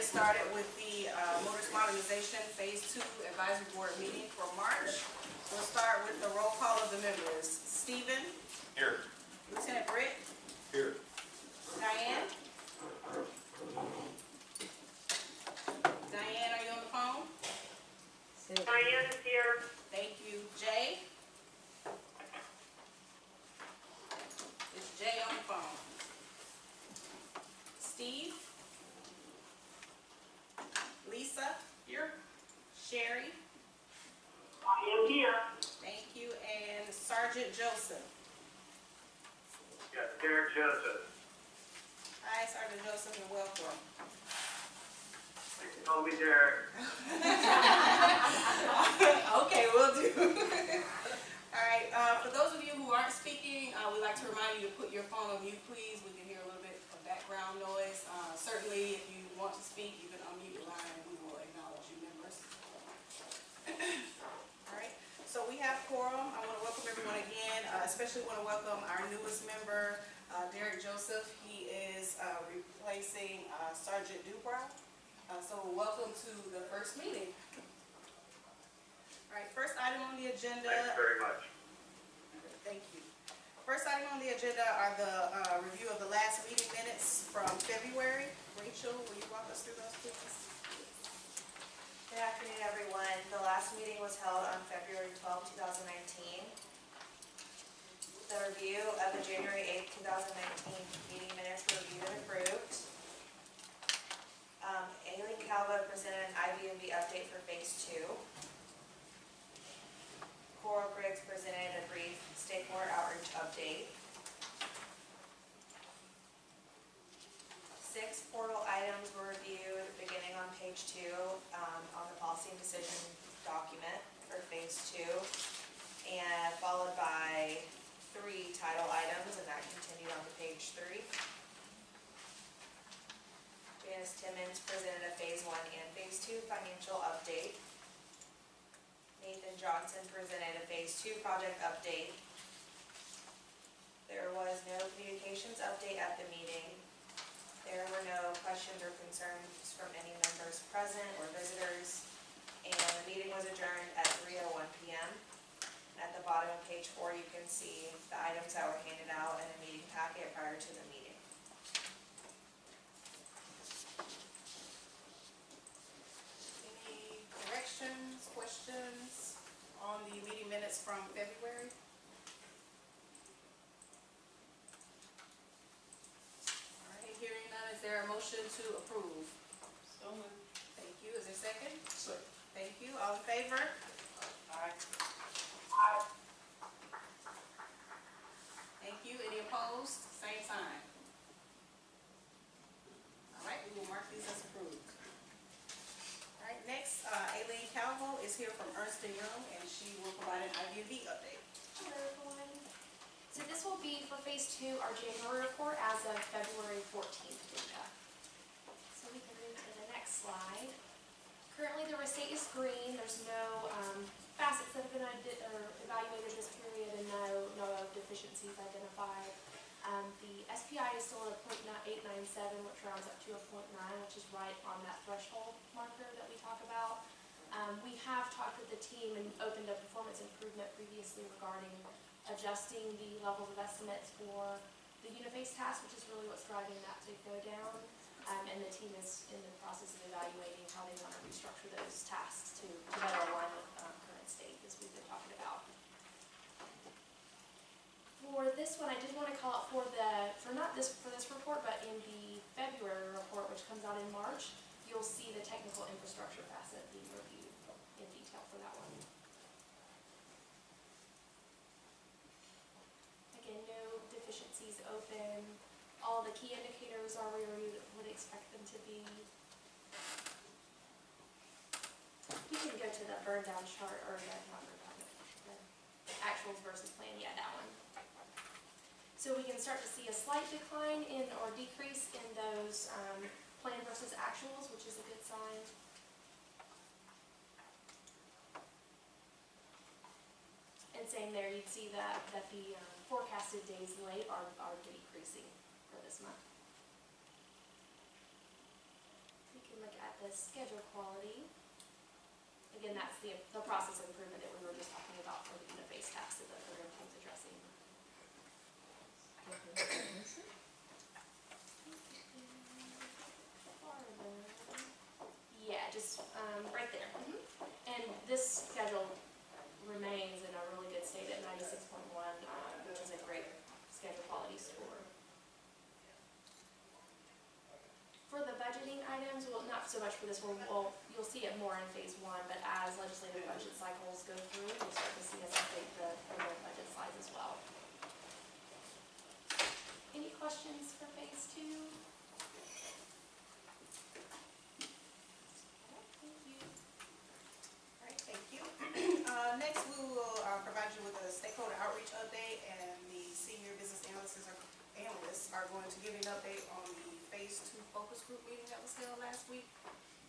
started with the Motors Modernization Phase 2 Advisory Board meeting for March. We'll start with the roll call of the members. Stephen? Here. Lieutenant Britt? Here. Diane? Diane, are you on the phone? Diane is here. Thank you. Jay? Is Jay on the phone? Steve? Lisa? Here. Sherry? I am here. Thank you. And Sergeant Joseph? Yes, Derek Joseph. Hi, Sergeant Joseph, and welcome. You can call me Derek. Okay, we'll do. All right, for those of you who aren't speaking, we'd like to remind you to put your phone on mute, please. We can hear a little bit of background noise. Certainly, if you want to speak, you can unmute your line and we will acknowledge you, members. All right, so we have quorum. I want to welcome everyone again, especially want to welcome our newest member, Derek Joseph. He is replacing Sergeant Dubrow. So welcome to the first meeting. All right, first item on the agenda. Thanks very much. Thank you. First item on the agenda are the review of the last meeting minutes from February. Rachel, will you walk us through those, please? Good afternoon, everyone. The last meeting was held on February 12, 2019. The review of the January 8, 2019 meeting minutes were reviewed and approved. Aileen Calvo presented an IBMV update for Phase 2. Coral Griggs presented a brief state board outreach update. 6 portal items were reviewed beginning on page 2 on the policy and decision document for Phase 2, and followed by 3 title items, and that continued on to page 3. Janice Timmons presented a Phase 1 and Phase 2 financial update. Nathan Johnson presented a Phase 2 project update. There was no communications update at the meeting. There were no questions or concerns from any members present or visitors, and the meeting was adjourned at 3:01 p.m. At the bottom of page 4, you can see the items that were handed out in a meeting packet prior to the meeting. Any corrections, questions on the meeting minutes from February? All right, hearing none, is there a motion to approve? So moved. Thank you. Is there a second? Second. Thank you. All in favor? Aye. Thank you. Any opposed? Same sign. All right, we will mark these as approved. All right, next, Aileen Calvo is here from Ernst & Young, and she will provide an IBMV update. Hello, everyone. So this will be for Phase 2, our January report as of February 14th data. So we can move to the next slide. Currently, the receipt is green. There's no facets that have been evaluated this period, and no deficiencies identified. The SPI is still at a 0.897, which rounds up to a 0.9, which is right on that threshold marker that we talk about. We have talked with the team and opened a performance improvement previously regarding adjusting the levels of estimates for the Uniface task, which is really what's driving that to go down. And the team is in the process of evaluating how they want to restructure those tasks to better align with current state, as we've been talking about. For this one, I did want to call out for this report, but in the February report, which comes out in March, you'll see the technical infrastructure facet being reviewed in detail for that one. Again, no deficiencies open. All the key indicators are where we would expect them to be. We can go to the burn down chart, or not burn down, the actuals versus plan, yeah, that one. So we can start to see a slight decline in, or decrease in those plan versus actuals, which is a good sign. And same there, you'd see that the forecasted days late are decreasing for this month. We can look schedule quality. Again, that's the process improvement that we were just talking about for the interface task that the program team's addressing. Yeah, just, right there. And this schedule remains in a really good state at 96.1, which is a great schedule quality score. For the budgeting items, well, not so much for this one, you'll see it more in phase one, but as legislative budget cycles go through, you'll start to see us update the overall budget slides as well. Any questions for phase two? Thank you. All right, thank you. Next, we will provide you with a stakeholder outreach update, and the senior business analysts are going to give you an update on the phase two focus group meeting that was held last week.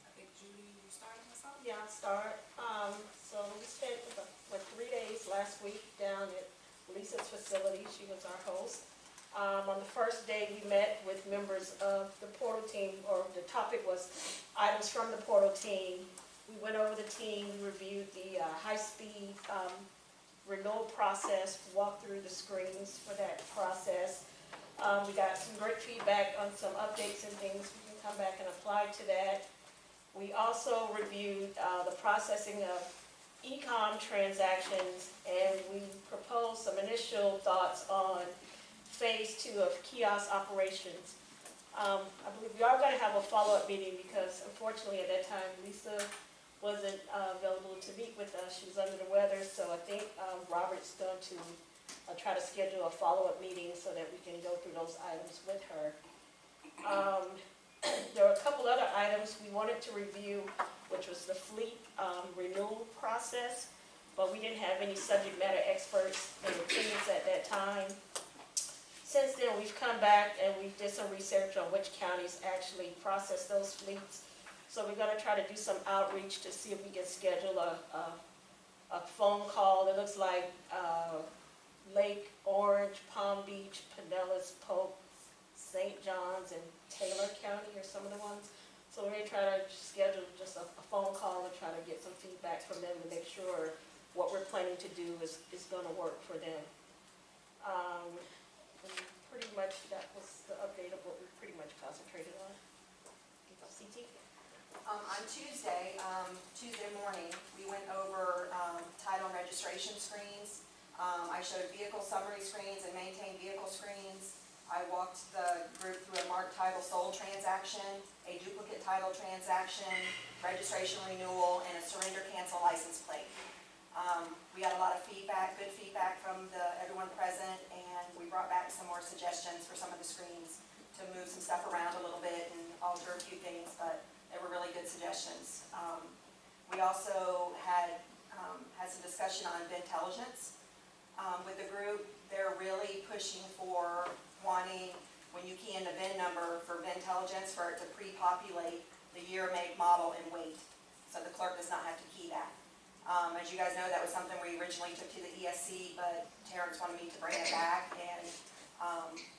I think Judy, you started us off? Yeah, I'll start. So we spent, 3 days last week down at Lisa's facility. She was our host. On the first day, we met with members of the portal team, or the topic was items from the portal team. We went over the team, we reviewed the high-speed renewal process, walked through the screens for that process. We got some great feedback on some updates and things. We can come back and apply to that. We also reviewed the processing of e-com transactions, and we proposed some initial thoughts on phase two of kiosk operations. I believe we are going to have a follow-up meeting because unfortunately at that time Lisa wasn't available to meet with us. She was under the weather, so I think Robert's going to try to schedule a follow-up meeting so that we can go through those items with her. There were a couple other items we wanted to review, which was the fleet renewal process, but we didn't have any subject matter experts in attendance at that time. Since then, we've come back and we did some research on which counties actually process those fleets. So we're going to try to do some outreach to see if we can schedule a phone call. It looks like Lake Orange, Palm Beach, Pinellas, Polk, St. John's, and Taylor County are some of the ones. So we're going to try to schedule just a phone call and try to get some feedback from them to make sure what we're planning to do is going to work for them. And pretty much that was the update of what we pretty much concentrated on. CT? On Tuesday morning, we went over title and registration screens. I showed vehicle summary screens and maintained vehicle screens. I walked the group through a marked title sold transaction, a duplicate title transaction, registration renewal, and a surrender cancel license plate. We got a lot of feedback, good feedback from everyone present, and we brought back some more suggestions for some of the screens to move some stuff around a little bit and alter a few things, but they were really good suggestions. We also had some discussion on Vintelligence with the group. They're really pushing for wanting, when you key in the VIN number for Vintelligence, for it to pre-populate the year, make, model, and weight, so the clerk does not have to key that. As you guys know, that was something we originally took to the ESC, but Terrence wanted me to bring it back, and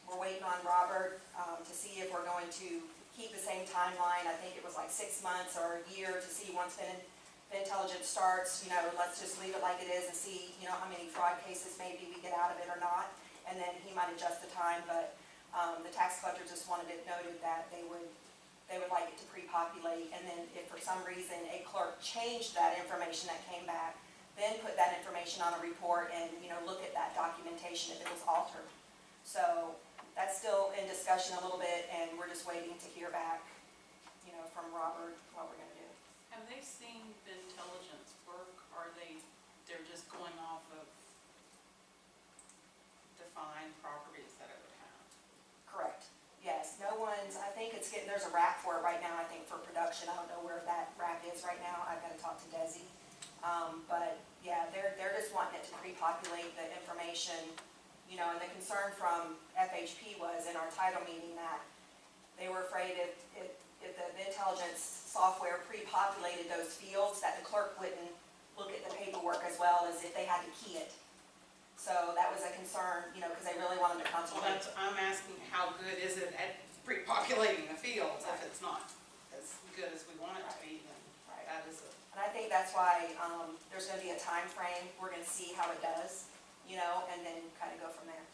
we're waiting on Robert to see if we're going to keep the same timeline. I think it was like 6 months or a year to see once Vintelligence starts, let's just leave it like it is and see, how many fraud cases maybe we get out of it or not, and then he might adjust the time, but the tax collector just wanted it noted that they would like it to pre-populate, and then if for some reason a clerk changed that information that came back, then put that information on a report and, look at that documentation if it was altered. So that's still in discussion a little bit, and we're just waiting to hear back, from Robert what we're going to do. Have they seen Vintelligence work, or they're just going off of defined properties that it would have? Correct. Yes, I think it's there's a rack for it right now, I think, for production. I don't know where that rack is right now. I've got to talk to Desi. But yeah, they're just wanting it to pre-populate the information, and the concern from FHP was in our title meeting that they were afraid if the Vintelligence software pre-populated those fields, that the clerk wouldn't look at the paperwork as well as if they had to key it. So that was a concern, because they really wanted to Well, concentrate. I'm asking how good is it at pre-populating the fields if it's not as good as we want it to be? think that's why, there's gonna be a time frame. We're gonna see how it does, you know, and then kind of go from there.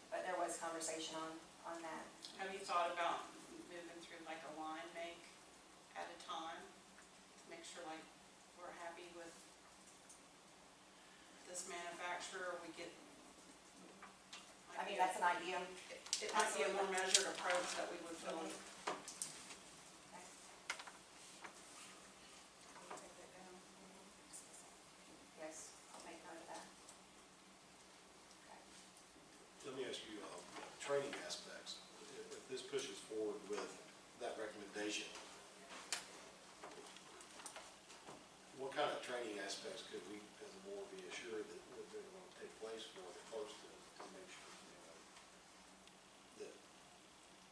But there was conversation on that. Have you thought about moving through like a line make at a time? To make sure like we're happy with this manufacturer, we get. I mean, that's an idea. It might be a more measured approach that we would feel. Yes, I'll make note of that. Let me ask you, training aspects, if this pushes forward with that recommendation, what kind of training aspects could we, as a board, be assured that they're going to take place for the clerks to make sure, you know, that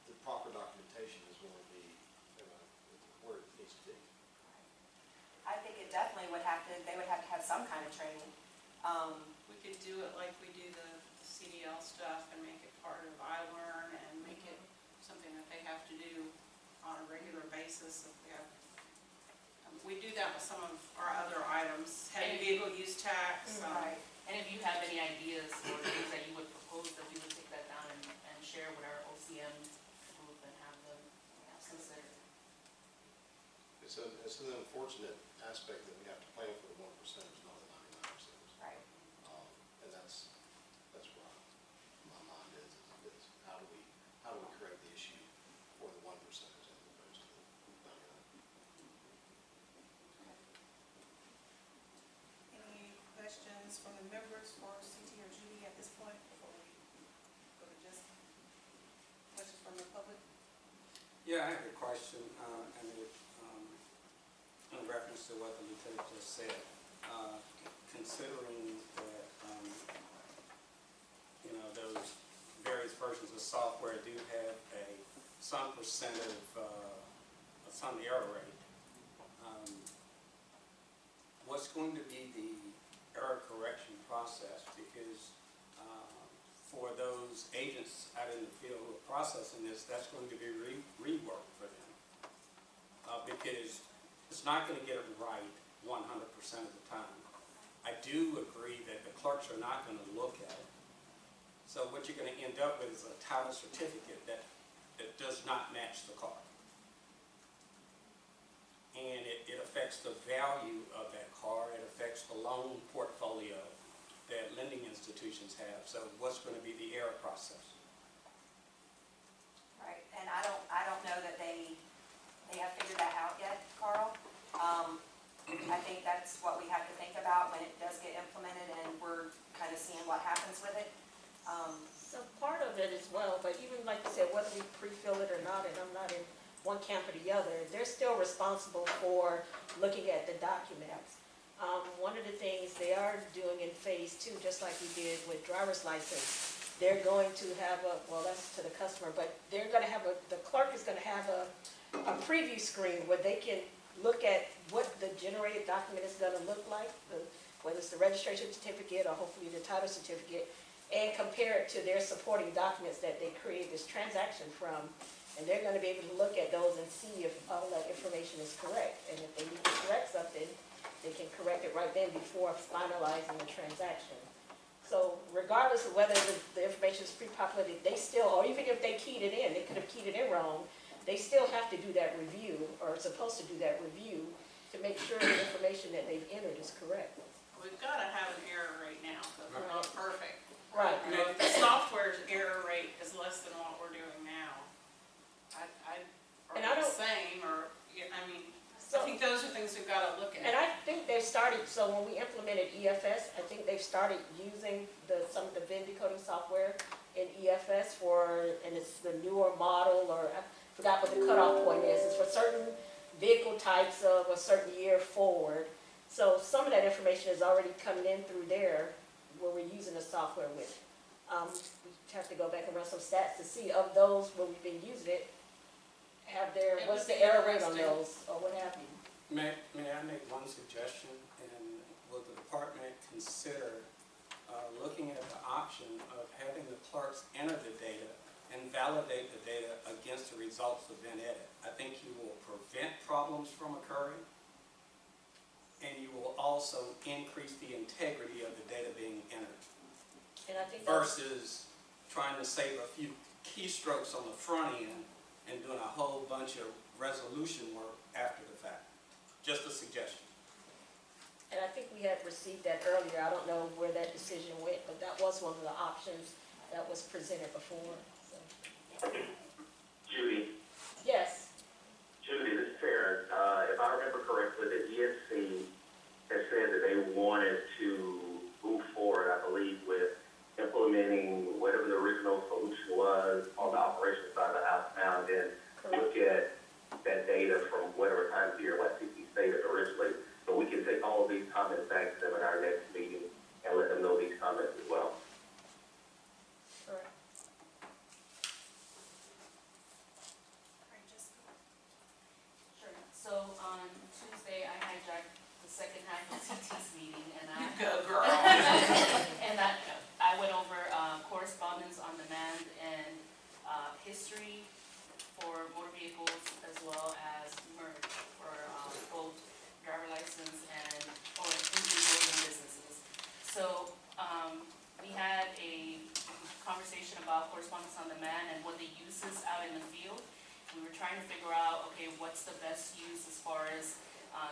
the proper documentation is going to be, where it needs to be? I think it definitely would have to, they would have to have some kind of training. We could do it like we do the CDL stuff and make it part of iLearn and make it something that they have to do on a regular basis. If we have, we do that with some of our other items, heavy vehicle use tax. Right. And if you have any ideas or things that you would propose, that we would take that down and share with our OCM group and have them consider. It's an unfortunate aspect that we have to plan for the 1%, not the 99%. Right. And that's where my mind is how do we correct the issue for the 1% as opposed to the 99%? Any questions from the members for CT or Judy at this point before we go to Jessica? Questions from the public? Yeah, I have a question, and in reference to what the lieutenant just said. Considering that, you know, those various versions of software do have some percent of some error rate, what's going to be the error correction process? Because for those agents out in the field who are processing this, that's going to be rework for them. Because it's not going to get it right 100% of the time. I do agree that the clerks are not going to look at it. So what you're going to end up with is a title certificate that does not match the car. And it affects the value of that car. It affects the loan portfolio that lending institutions have. So what's going to be the error process? Right, and I don't know that they have figured that out yet, Carl. I think that's what we have to think about when it does get implemented and we're kind of seeing what happens with it. So part of it as well, but even like you said, whether we pre-fill it or not, and I'm not in one camp or the other, they're still responsible for looking at the documents. One of the things they are doing in phase 2, just like we did with driver's license, they're going to have well, that's to the customer, but they're going to have the clerk is going to have a preview screen where they can look at what the generated document is going to look like, whether it's the registration certificate or hopefully the title certificate, and compare it to their supporting documents that they create this transaction from. And they're going to be able to look at those and see if all that information is correct. And if they need to correct something, they can correct it right then before finalizing the transaction. So regardless of whether the information is pre-populated, they still, or even if they keyed it in, they could have keyed it in wrong, they still have to do that review, or are supposed to do that review, to make sure the information that they've entered is correct. We've got to have an error rate now, because we're not perfect. Right. And if the software's error rate is less than what we're doing now, or And I the don't- same, or, I mean, I So, think those are things we've got to look and at. I think they've started, so when we implemented EFS, I think they've started using some of the VIN decoding software in EFS and it's the newer model, or I forgot what the cutoff point is. It's for certain vehicle types of a certain year forward. So some of that information is already coming in through there where we're using the software with. We have to go back and run some stats to see of those where we've been using it, It what's would the be error rate on interesting. those, or what have you. May I make one suggestion? And will the department consider looking at the option of having the clerks enter the data and validate the data against the results of VinEdit? I think you will prevent problems from occurring, and you will also increase the integrity of the data being entered And I think that's, versus trying to save a few keystrokes on the front end and doing a whole bunch of resolution work after the fact. Just a suggestion. and I think we had received that earlier. I don't know where that decision went, but that was one of the options that was presented before, so. Judy, Yes, Judy, this is Terrence. If I remember correctly, the ESC has said that they wanted to move forward, I believe, with implementing whatever the original solution was on the operations side of the house now, and then look at that data from whatever time period, like CP stated originally. So we can take all of these comments back to them in our next meeting and let them know these comments as well. correct. Alright, Jessica. Sure. So on Tuesday, I hijacked the second half of TT's meeting, and I. Go, girl. And I went over correspondence on demand and history for motor vehicles as well as merge for both driver license and, or individuals and businesses. So we had a conversation about correspondence on demand and what the use is out in the field. We were trying to figure out, okay, what's the best use as far as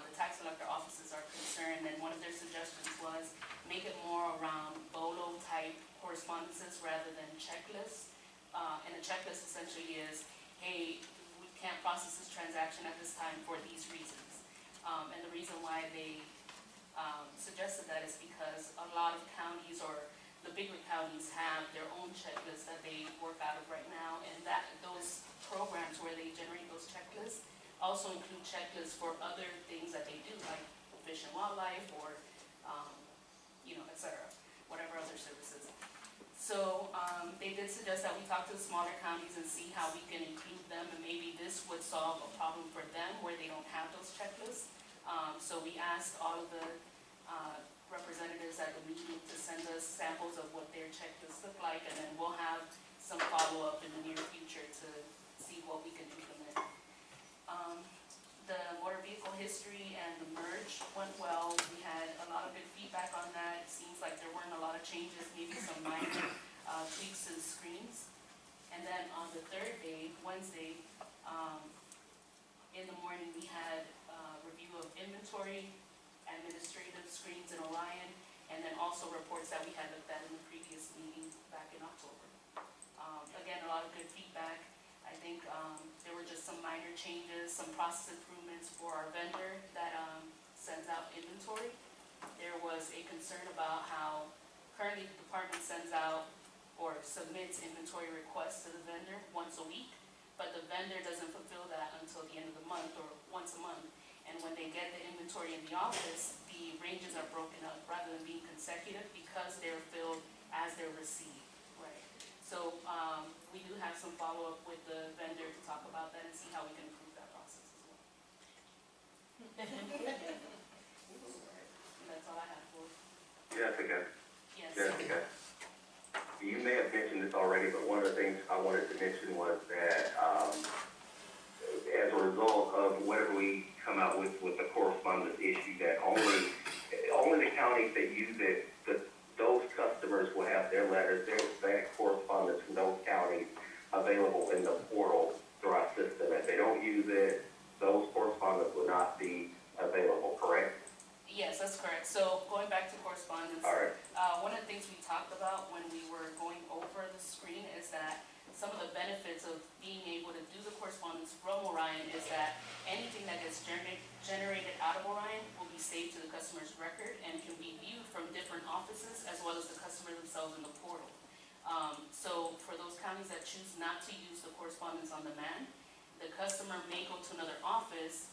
the tax collector offices are concerned, and one of their suggestions was make it more around BOLO type correspondences rather than checklists. And a checklist essentially is, hey, we can't process this transaction at this time for these reasons. And the reason why they suggested that is because a lot of counties, or the bigger counties, have their own checklists that they work out of right now, and that those programs where they generate those checklists also include checklists for other things that they do, like fish and wildlife, or et cetera, whatever other services. So they did suggest that we talk to the smaller counties and see how we can include them, and maybe this would solve a problem for them where they don't have those checklists. So we asked all of the representatives at the meeting to send us samples of what their checklists look like, and then we'll have some follow-up in the near future to see what we can implement. The motor vehicle history and the merge went well. We had a lot of good feedback on that. It seems like there weren't a lot of changes, maybe some minor tweaks to the screens. And then on the third day, Wednesday, in the morning, we had a review of inventory, administrative screens in Orion, and then also reports that we had looked at in the previous meeting back in October. Again, a lot of good feedback. I think there were just some minor changes, some process improvements for our vendor that sends out inventory. There was a concern about how currently the department sends out or submits inventory requests to the vendor once a week, but the vendor doesn't fulfill that until the end of the month or once a month. And when they get the inventory in the office, the ranges are broken up rather than being consecutive because they're filled as they're received. So we do have some follow-up with the vendor to talk about that and see how we can improve that process as well. And that's all I have for. Jessica, Yes. Jessica, you may have mentioned this already, but one of the things I wanted to mention was that as a result of whatever we come out with the correspondence issue, that only the counties that use it, those customers will have their letters, their correspondence from those counties available in the portal through our system. If they don't use it, those correspondence will not be available, correct? Yes, that's correct. So going back to correspondence, All right. one of the things we talked about when we were going over the screen is that some of the benefits of being able to do the correspondence from Orion is that anything that gets generated out of Orion will be saved to the customer's record and can be viewed from different offices as well as the customer themselves in the portal. So for those counties that choose not to use the correspondence on demand, the customer may go to another office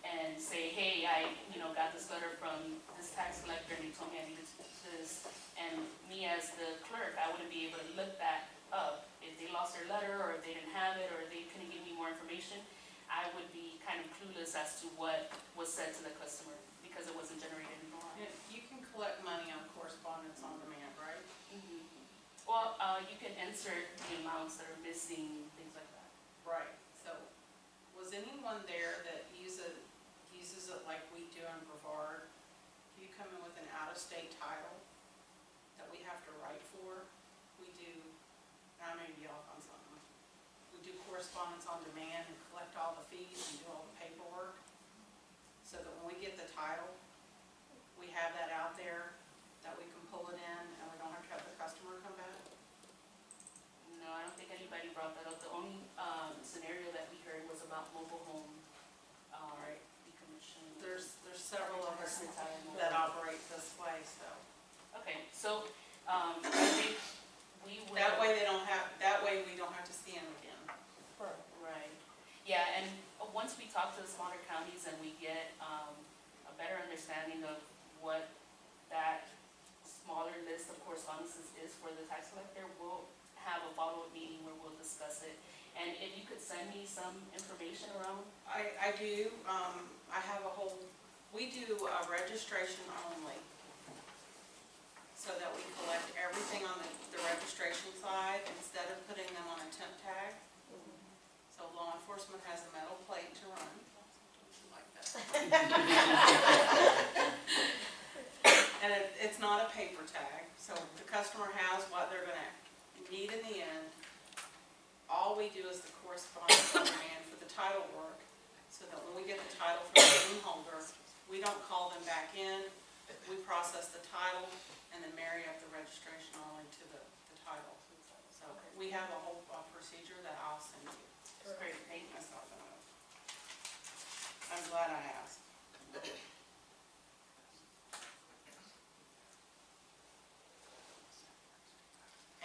and say, hey, I got this letter from this tax collector and he told me I needed this. And me as the clerk, I wouldn't be able to look that up. If they lost their letter or if they didn't have it or they couldn't give me more information, I would be kind of clueless as to what was said to the customer because it wasn't generated in Orion. You can collect money on correspondence on demand, right? Mhm. Well, you can insert the amounts that are missing, things like that. Right. So was anyone there that uses it like we do in Brevard I may be off on something. We do correspondence on demand and collect all the fees and do all the paperwork, so that when we get the title, we have that out there, that we can pull it in, and we don't have to have the customer come back. No, I don't think anybody brought that up. The only scenario that we heard was about mobile home Right. decommission. There's several of us Retirement. that operate this way, so. Okay, so I think we will. That way we don't have to see them again. Right, yeah, and once we talk to the smaller counties and we get a better understanding of what that smaller list of correspondences is for the tax collector, we'll have a follow-up meeting where we'll discuss it. And if you could send me some information around. I do, I have a whole, we do registration only, so that we collect everything on the registration side instead of putting them on a temp tag. So law enforcement has a metal plate to run, like that. And it's not a paper tag, so the customer has what they're gonna need in the end. All we do is the correspondence on demand for the title work, so that when we get the title from the lien holder, we don't call them back in, we process the title, and then marry up the registration only to the title. So we have a whole procedure that I'll send you. It's great, thank you. Myself in it. I'm glad I asked.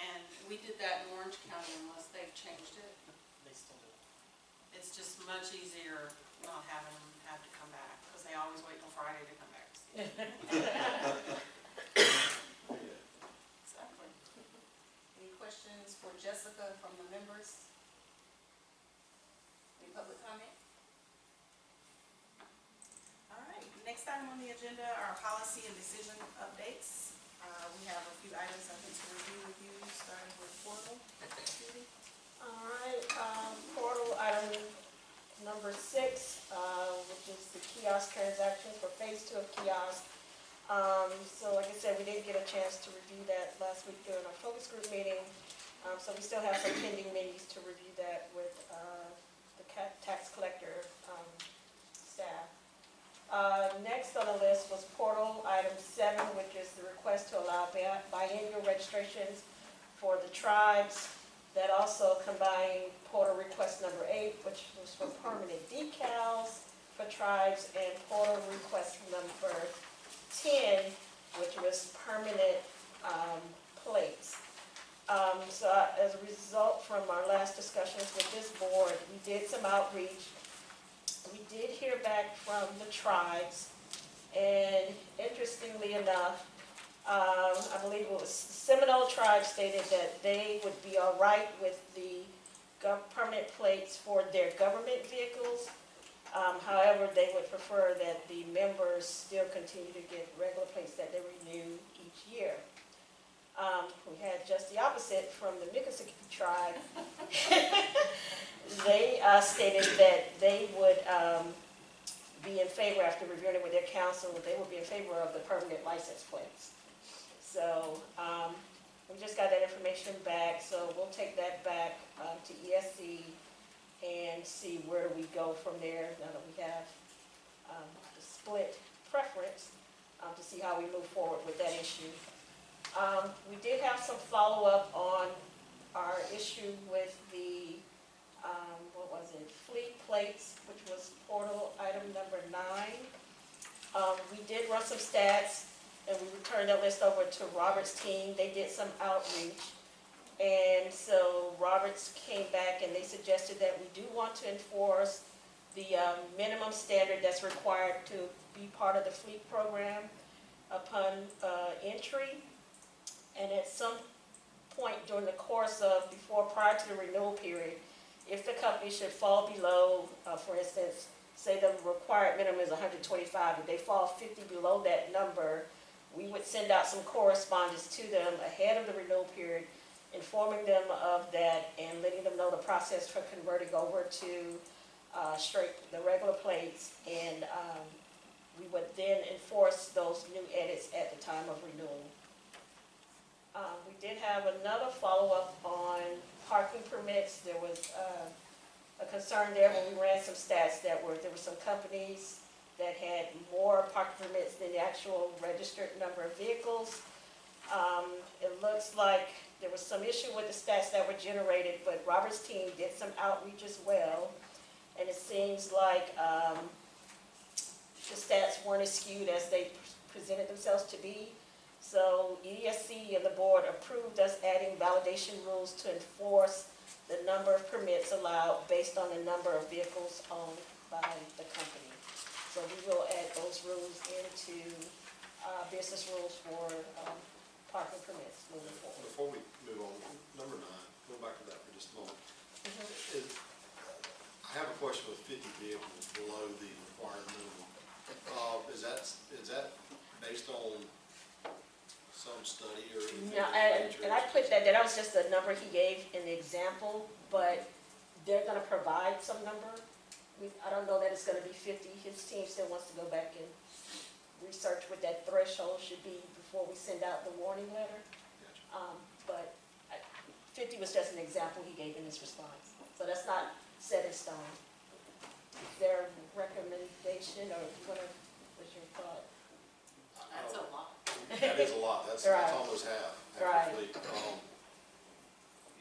And we did that in Orange County unless they've changed it. They still do. It's just much easier not having them have to come back, because they always wait till Friday to come back to see you. Exactly. Any questions for Jessica from the members? Any public comment? All right, next item on the agenda are policy and decision updates. We have a few items I think to review with you, starting with portal. Judy? All right, portal item number 6, which is the kiosk transaction for phase 2 of kiosk. So like I said, we didn't get a chance to review that last week during our focus group meeting. So we still have some pending meetings to review that with the tax collector staff. Next on the list was portal item 7, which is the request to allow biennial registrations for the tribes. That also combined portal request number 8, which was for permanent decals for tribes, and portal request number 10, which was permanent plates. So as a result from our last discussions with this board, we did some outreach. We did hear back from the tribes, and interestingly enough, I believe it was Seminole Tribe stated that they would be all right with the permanent plates for their government vehicles. However, they would prefer that the members still continue to get regular plates that they renew each year. We had just the opposite from the Miccosukee Tribe. They stated that they would be in favor, after reviewing it with their council, that they would be in favor of the permanent license plates. So we just got that information back, so we'll take that back to ESC and see where we go from there, now that we have the split preference, to see how we move forward with that issue. We did have some follow-up on our issue with the, what was it, fleet plates, which was portal item number 9. We did run some stats, and we returned that list over to Robert's team. They did some outreach. And so Roberts came back and they suggested that we do want to enforce the minimum standard that's required to be part of the fleet program upon entry. And at some point during the course of, prior to the renewal period, if the company should fall below, for instance, say the required minimum is 125, if they fall 50 below that number, we would send out some correspondence to them ahead of the renewal period, informing them of that and letting them know the process for converting over to the regular plates, and we would then enforce those new edits at the time of renewal. We did have another follow-up on parking permits, there was a concern there when we ran some stats that there were some companies that had more parking permits than the actual registered number of vehicles. It looks like there was some issue with the stats that were generated, but Robert's team did some outreach as well. And it seems like the stats weren't as skewed as they presented themselves to be. So EDSC and the board approved us adding validation rules to enforce the number of permits allowed based on the number of vehicles owned by the company. So we will add those rules into business rules for parking permits moving forward. Before we move on, number 9, go back to that for just a moment. I have a question with 50 vehicles below the required minimum. Is that based on some study or anything? No, and I put that was just the number he gave in the example, but they're gonna provide some number. I don't know that it's gonna be 50. His team still wants to go back and research what that threshold should be before we send out the warning letter. But 50 was just an example he gave in his response. So that's not set in stone. Is there a recommendation, or what's your thought? That's a lot. That is a lot, that's Right. almost half. Right. Fleet.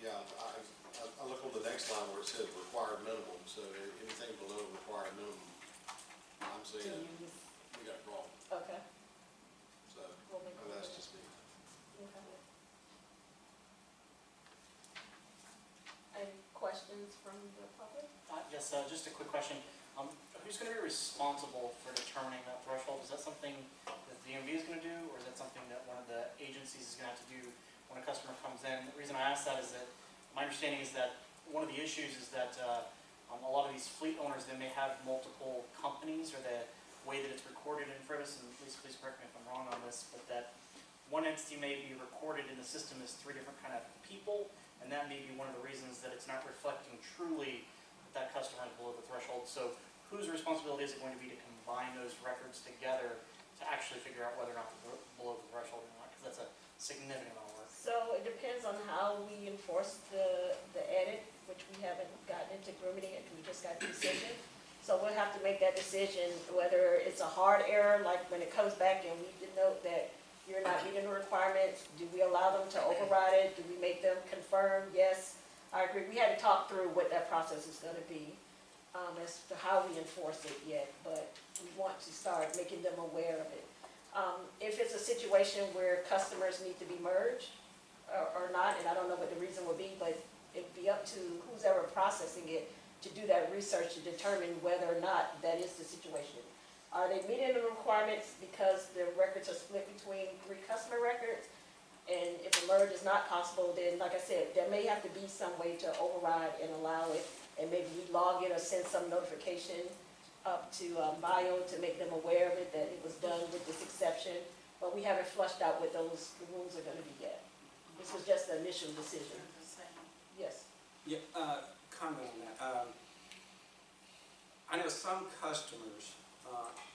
Yeah, I look on the next line where it says required minimum, so anything below required minimum, I'm Do saying you- we got a problem, Okay. so We'll make a that's note. just me. Okay. Any questions from the public? Yes, just a quick question. Who's going to be responsible for determining that threshold? Is that something that the DMV is going to do, or is that something that one of the agencies is going to have to do when a customer comes in? The reason I ask that is that my understanding is that one of the issues is that a lot of these fleet owners, they may have multiple companies, or the way that it's recorded in Frivis, and please correct me if I'm wrong on this, but that one entity may be recorded in the system as 3 different kind of people, and that may be one of the reasons that it's not reflecting truly that customer is below the threshold. So whose responsibility is it going to be to combine those records together to actually figure out whether or not they're below the threshold or not? Because that's a significant amount of work. So it depends on how we enforce the edit, which we haven't gotten into grooming it, we just got the decision. So we'll have to make that decision, whether it's a hard error, like when it comes back and we denote that you're not meeting the requirements, do we allow them to override it? Do we make them confirm, yes, I agree? We haven't talked through what that process is gonna be, as to how we enforce it yet, but we want to start making them aware of it. If it's a situation where customers need to be merged or not, and I don't know what the reason would be, but it'd be up to who's ever processing it to do that research to determine whether or not that is the situation. Are they meeting the requirements because the records are split between 3 customer records? And if a merge is not possible, then like I said, there may have to be some way to override and allow it. And maybe we log in or send some notification up to Bio to make them aware of it, that it was done with this exception. But we haven't flushed out what those rules are gonna be yet. This was just the initial decision. Yes. Yeah, comment on that. I know some customers,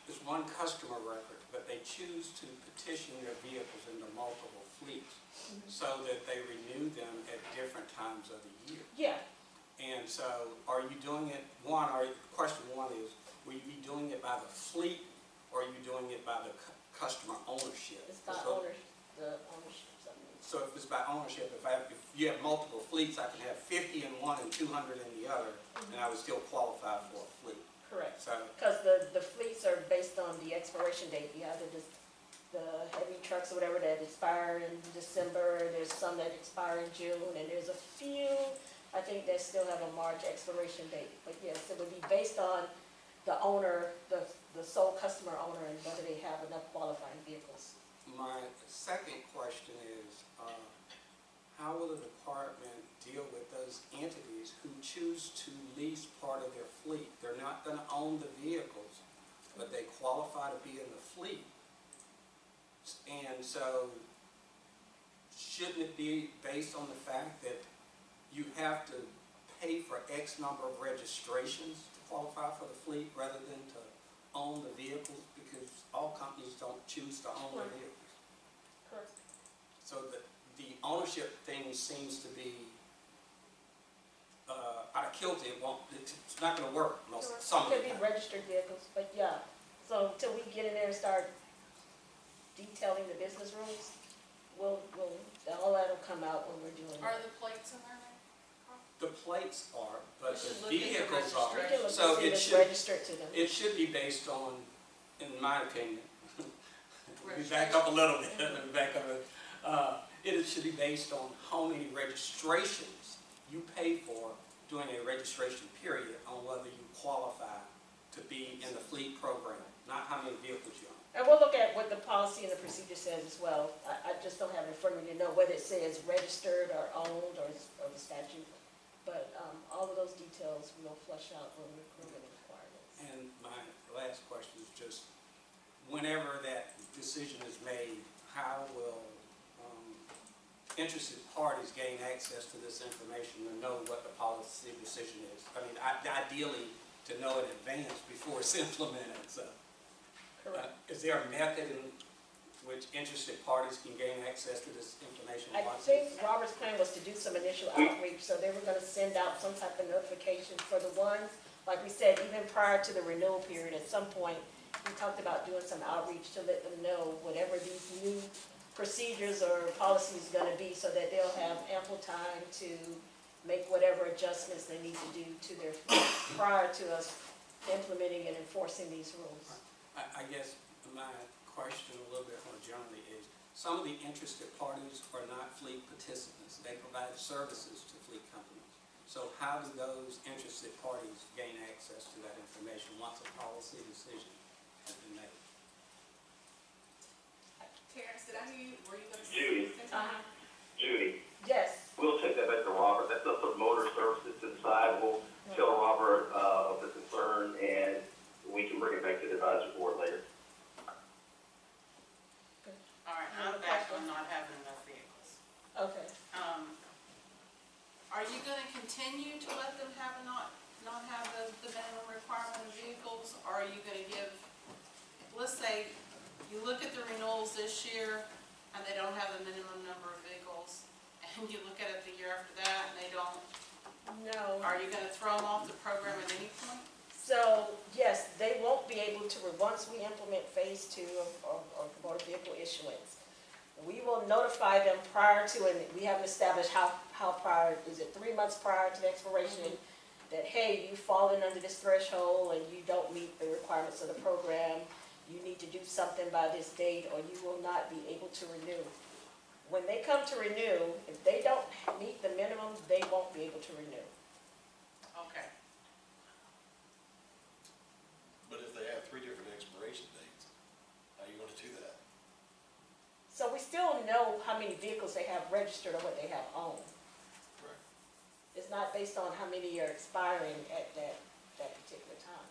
there's one customer record, but they choose to petition their vehicles into multiple fleets so that they renew them at different times of the year. Yeah, And so are you doing it, question one is, will you be doing it by the fleet, or are you doing it by the customer ownership? it's by So- the ownership, something. So if it's by ownership, if you have multiple fleets, I can have 50 in one and 200 in the other, and I would still qualify for a fleet. Correct. So, Because the fleets are based on the expiration date. You have the heavy trucks or whatever that expire in December, there's some that expire in June, and there's a few, I think, that still have a March expiration date. But yes, it would be based on the owner, the sole customer owner, and whether they have enough qualifying vehicles. my second question is, how will the department deal with those entities who choose to lease part of their fleet? They're not going to own the vehicles, but they qualify to be in the fleet. And so, shouldn't it be based on the fact that you have to pay for X number of registrations to qualify for the fleet rather than to own the vehicles? Because all companies don't choose to own their vehicles. Correct. So the ownership thing seems to be not killed it, it's not gonna work some of Could the be time. registered vehicles, but yeah. So until we get in there and start detailing the business rules, all that'll come out when we're doing Are it. the plates in there now? The plates are, but We should the look at the vehicles are. We can look So and see if it it's should, registered to them. it should be based on, in my opinion, we back up a little bit, it should be based on how many registrations you pay for during a registration period on whether you qualify to be in the fleet program, not how many vehicles you own. And we'll look at what the policy and the procedure says as well. I just don't have it in front of me to know whether it says registered or owned or the statute. But all of those details we'll flush out when we're approving the requirements. And my last question is just, whenever that decision is made, how will interested parties gain access to this information and know what the policy decision is? I mean, ideally, to know in advance before it's implemented, so. Correct. Is there a method in which interested parties can gain access to this information? I think Robert's plan was to do some initial outreach, so they were gonna send out some type of notification for the ones, like we said, even prior to the renewal period, at some point, we talked about doing some outreach to let them know whatever these new procedures or policies gonna be, so that they'll have ample time to make whatever adjustments they need to do to their, prior to us implementing and enforcing these rules. I guess my question a little bit more generally is, some of the interested parties are not fleet participants. They provide services to fleet companies. So how do those interested parties gain access to that information once a policy decision has been made? Terrence, did I hear you, were you gonna say? Judy. Uh-huh. Judy, Yes, we'll take that back to Robert. That's up to motor services to decide. We'll tell Robert of the concern, and we can bring it back to the advisory board later. All right, I'm back on not having enough vehicles. okay. Are you gonna continue to let them have not have the minimum requirement of vehicles? Or are you gonna give, let's say, you look at the renewals this year and they don't have the minimum number of vehicles, and you look at it the year after that and they don't, No. are you gonna throw them off the program at any point? So, yes, they won't be able to, once we implement phase 2 of motor vehicle issuance, we will notify them prior to, and we haven't established how prior, is it 3 months prior to the expiration, that, hey, you've fallen under this threshold and you don't meet the requirements of the program, you need to do something by this date or you will not be able to renew. When they come to renew, if they don't meet the minimums, they won't be able to renew. Okay. But if they have 3 different expiration dates, how are you gonna do that? So we still know how many vehicles they have registered or what they have owned. Right. It's not based on how many are expiring at that particular time.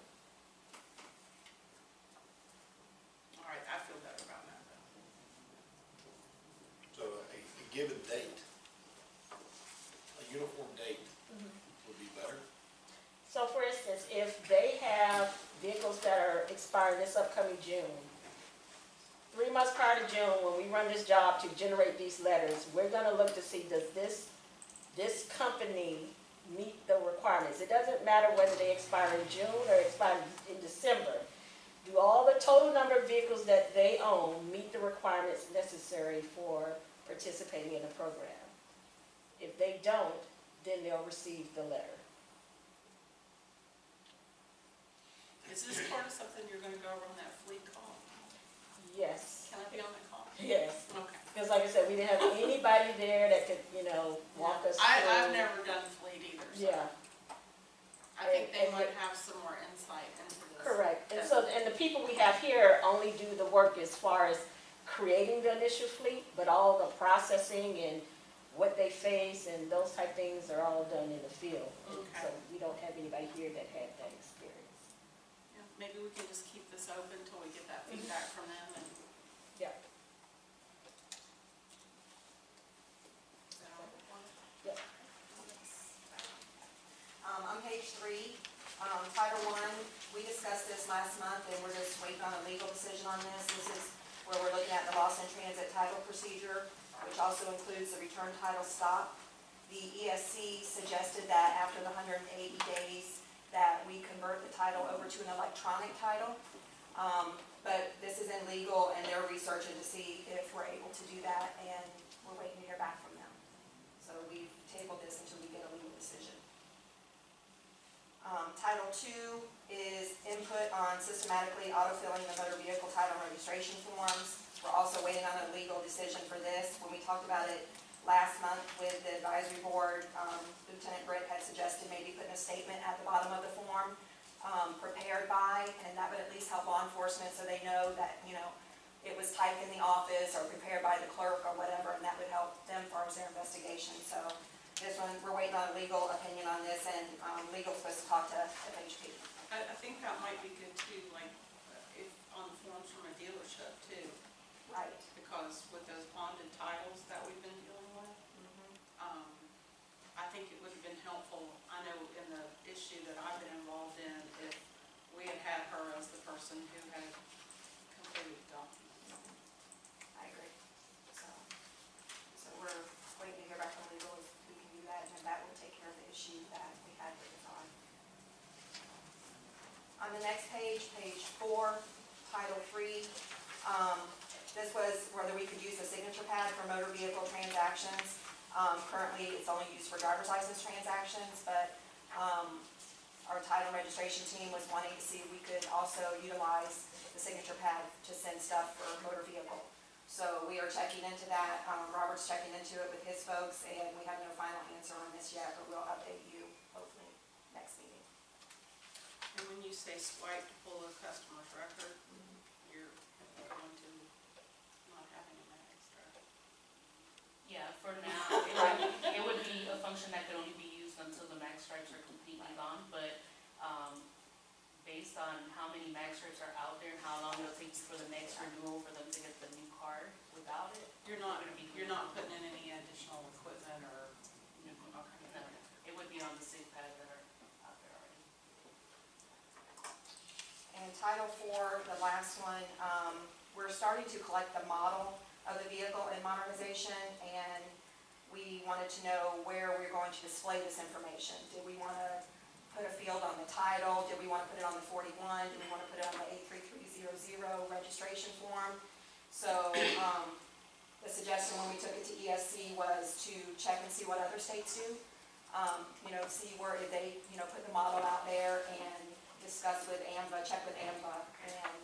All right, I feel better about that then. So a given date, a uniform date would be better? So for instance, if they have vehicles that are expiring this upcoming June, 3 months prior to June, when we run this job to generate these letters, we're gonna look to see, does this company meet the requirements? It doesn't matter whether they expire in June or expire in December. Do all the total number of vehicles that they own meet the requirements necessary for participating in the program? If they don't, then they'll receive the letter. Is this part of something you're gonna go over on that fleet call? Yes, Can I be on that call? yes. Okay. Because like I said, we didn't have anybody there that could, walk us through. I've never done fleet either, so Yeah, I think they And- might have some more insight into this. correct. And the people we have here only do the work as far as creating the initial fleet, but all the processing and what they face and those type things are all done in the field. And Okay. so we don't have anybody here that had that experience. Yeah, maybe we can just keep this open until we get that feedback from them and. Yeah. Is that all we want? On page 3, Title I, we discussed this last month, and we're just waiting on a legal decision on this. This is where we're looking at the loss and transit title procedure, which also includes the return title stop. The ESC suggested that after the 180 days, that we convert the title over to an electronic title. But this is in legal, and they're researching to see if we're able to do that, and we're waiting to hear back from them. So we've tabled this until we get a legal decision. Title II is input on systematically autofilling the motor vehicle title registration forms. We're also waiting on a legal decision for this. When we talked about it last month with the advisory board, Lieutenant Britt had suggested maybe putting a statement at the bottom of the form, prepared by, and that would at least help law enforcement so they know that, you know, it was typed in the office or prepared by the clerk or whatever, and that would help them as far as their investigation. So this one, we're waiting on a legal opinion on this, and legal's supposed to talk to FHP. I think that might be good too, like, if, on the forms from a dealership too, Right. because with those bonded titles that we've been dealing with, I think it would have been helpful, I know in the issue that I've been involved in, if we had had her as the person who had completed the documents. I agree. So we're waiting to hear back from legal if we can do that, and that will take care of the issue that we had with the time. On the next page, page 4, Title III, this was whether we could use the signature pad for motor vehicle transactions. Currently, it's only used for driver's license transactions, but our title registration team was wanting to see if we could also utilize the signature pad to send stuff for motor vehicle. So we are checking into that. Robert's checking into it with his folks, and we have no final answer on this yet, but we'll update you hopefully next meeting. And when you say swipe to pull a customer's record, you're going to not having an extra. Yeah, for now, it would be a function that could only be used until the mag stripes are completely gone, but, based on how many mag stripes are out there and how long it'll take for the next renewal for them to get the new card without it. You're not putting in any additional equipment or, okay. No, it would be on the SIG pad that are out there already. And Title IV, the last one, we're starting to collect the model of the vehicle in modernization, and we wanted to know where we're going to display this information. Did we want to put a field on the title? Did we want to put it on the 41? Did we want to put it on the 83300 registration form? So the suggestion when we took it to ESC was to check and see what other states do. See where they, put the model out there and discuss with AMVA, check with AMVA, and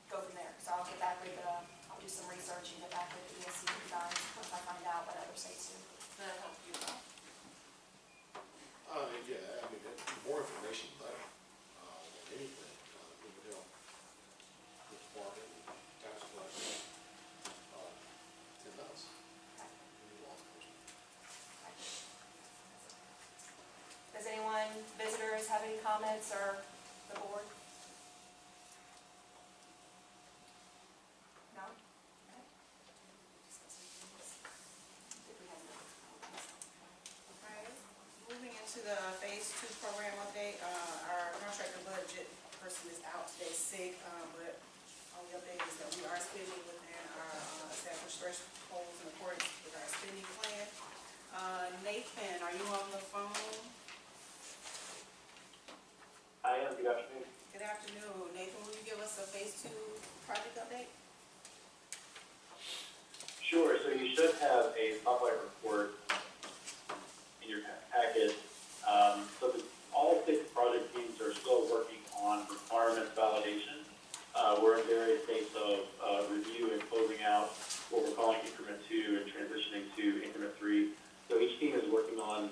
go from there. So I'll get back with, I'll do some research and get back with the ESC guys once I find out what other states do. That'll help you out. Yeah, I mean, the more information, the better, than anything, it would help the department, tax collector, and us. Law enforcement. Does anyone, visitors, have any comments, or the board? No? Okay. Alright, moving into the phase 2 program update, our contractor budget person is out today sick, but only update is that we are spending within our established thresholds in accordance with our spending plan. Nathan, are you on the phone? I am, good afternoon. Good afternoon. Nathan, will you give us a phase 2 project update? Sure, so you should have a spotlight report in your packet. All 6 project teams are still working on requirements validation. We're in various states of review and closing out what we're calling increment 2 and transitioning to increment 3. So each team is working on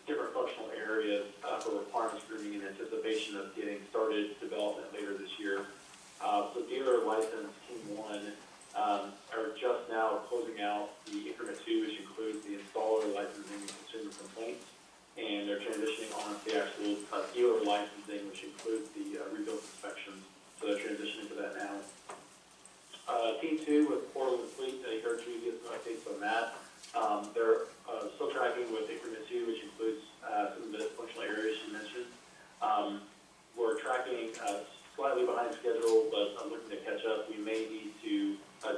different functional areas for requirements grooming in anticipation of getting started development later this year. So dealer license team 1 are just now closing out the increment 2, which includes the installer licensing and consumer complaints, and they're transitioning on to the actual dealer licensing, which includes the rebuild inspections. So they're transitioning to that now. Team 2 with Portal and Fleet, you heard previous updates on that. They're still tracking with increment 2, which includes some of the functional areas you mentioned. We're tracking slightly behind schedule, but I'm looking to catch up. We may need to,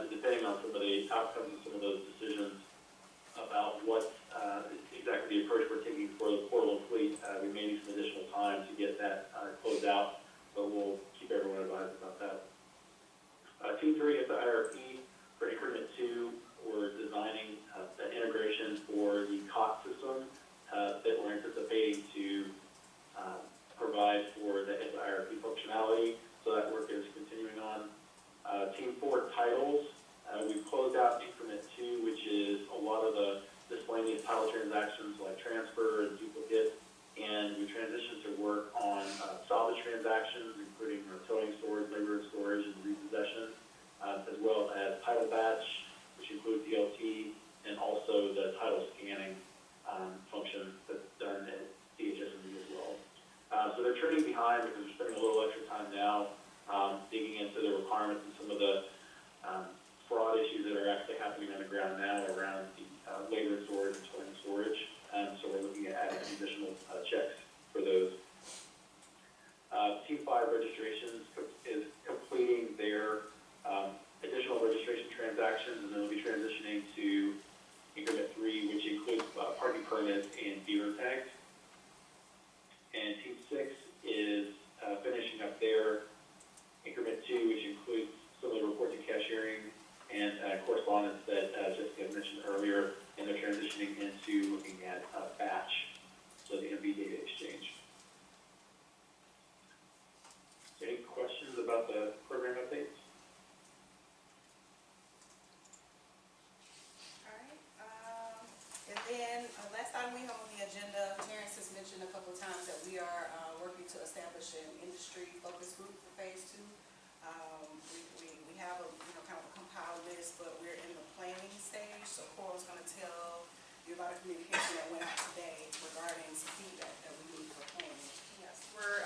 depending on some of the outcomes of some of those decisions about what transition to work on salvage transactions, including towing, storage, labor and storage, and repossession, as well as title batch, which includes DLT, and also the title scanning function that's done at DHS&D as well. So they're trending behind because they're spending a little extra time now digging into the requirements and some of the fraud issues that are actually happening on the ground now around the labor and storage and towing and storage. So we're looking at adding some additional checks for those. Team 5 registrations is completing their additional registration transactions, and then they'll be transitioning to increment 3, which includes parking permits and beaver tags. And Team 6 is finishing up their increment 2, which includes some of the reports and cashiering and correspondence that Jessica mentioned earlier, and they're transitioning into looking at batch, so the MV data exchange. Any questions about the program updates? All right, and then, last item we have on the agenda, Terrence has mentioned a couple of times that we are, working to establish an industry focus group for phase 2. We have a, kind of a compiled list, but we're in the planning stage, so Coral's gonna tell you about a communication that went out today regarding some feedback that we need for planning. Yes, we're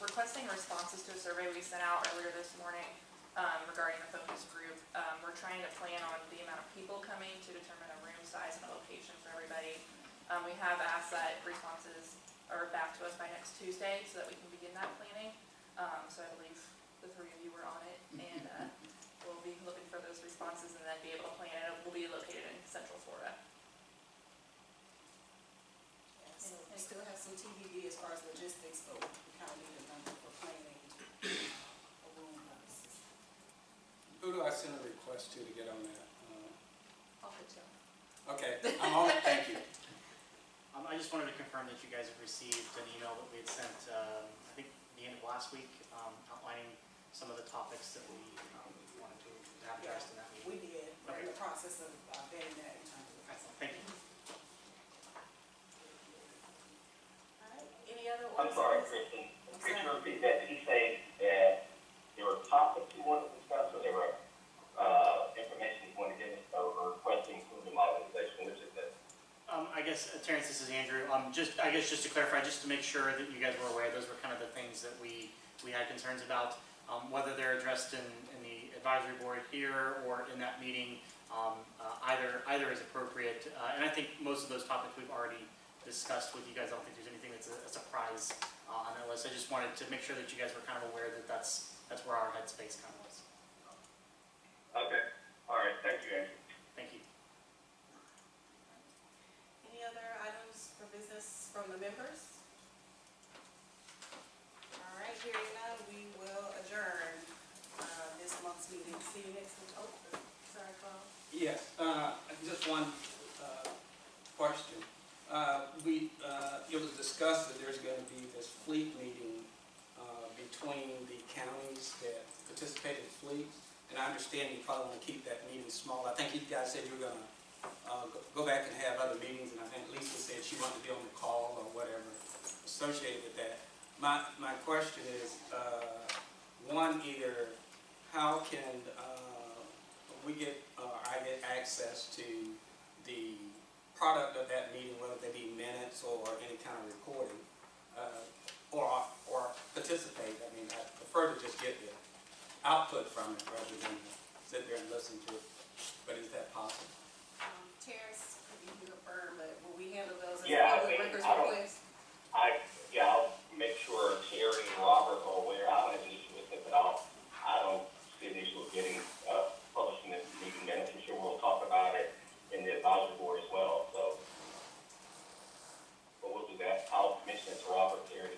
requesting responses to a survey we sent out earlier this morning regarding the focus group. We're trying to plan on the amount of people coming to determine a room size and a location for everybody. We have asked that responses are back to us by next Tuesday so that we can begin that planning. So I believe the 3 of you were on it, and we'll be looking for those responses and then be able to plan it. It will be located in Central Florida. So we still have some TBD as far as logistics, but we kind of need a number for planning a room purposes. Who do I send a request to get on that? I'll put you on. Okay, I'm on it, thank you. I just wanted to confirm that you guys have received an email that we had sent, I think, the end of last week, outlining some of the topics that we wanted to have addressed in that meeting. We did, we're in the process of vetting that internally. Excellent, thank you. All right, any other? I'm sorry, ordinances? Kristen. Could you repeat that? Did he say that there were topics you wanted to discuss, or there were information you wanted to get, or requesting from the modernization? Which is that? I guess, Terrence, this is Andrew. I guess just to clarify, just to make sure that you guys were aware, those were kind of the things that we had concerns about. Whether they're addressed in the advisory board here or in that meeting, either is appropriate. And I think most of those topics we've already discussed with you guys. I don't think there's anything that's a surprise on that list. I just wanted to make sure that you guys were kind of aware that that's where our headspace kind of was. Okay, all right, thank you, Andrew. Thank you. Any other items for business from the members? All right, hearing none, we will adjourn this month's meeting. See you next week. Oh, sorry, Carl. Yes, just one question. It was discussed that there's going to be this fleet meeting between the counties that participate in fleets, and I understand you probably want to keep that meeting small. I think you guys said you were going to go back and have other meetings, and I think Lisa said she wanted to be on the call or whatever associated with that. My question is, one, either how can I get access to the product of that meeting, whether they be minutes or any kind of recording, or participate. I mean, I prefer to just get the output from it rather than sit there and listen to it. But is that possible? Terrence, you can confirm, but will we handle those as Yeah, public records requests? I'll make sure Terry and Robert are aware. I don't have an issue with it, but I don't see an issue with getting publishing the meeting minutes. I'm sure we'll talk about it in the advisory board as well. So, but we'll do that. I'll mention it to Robert, Terry,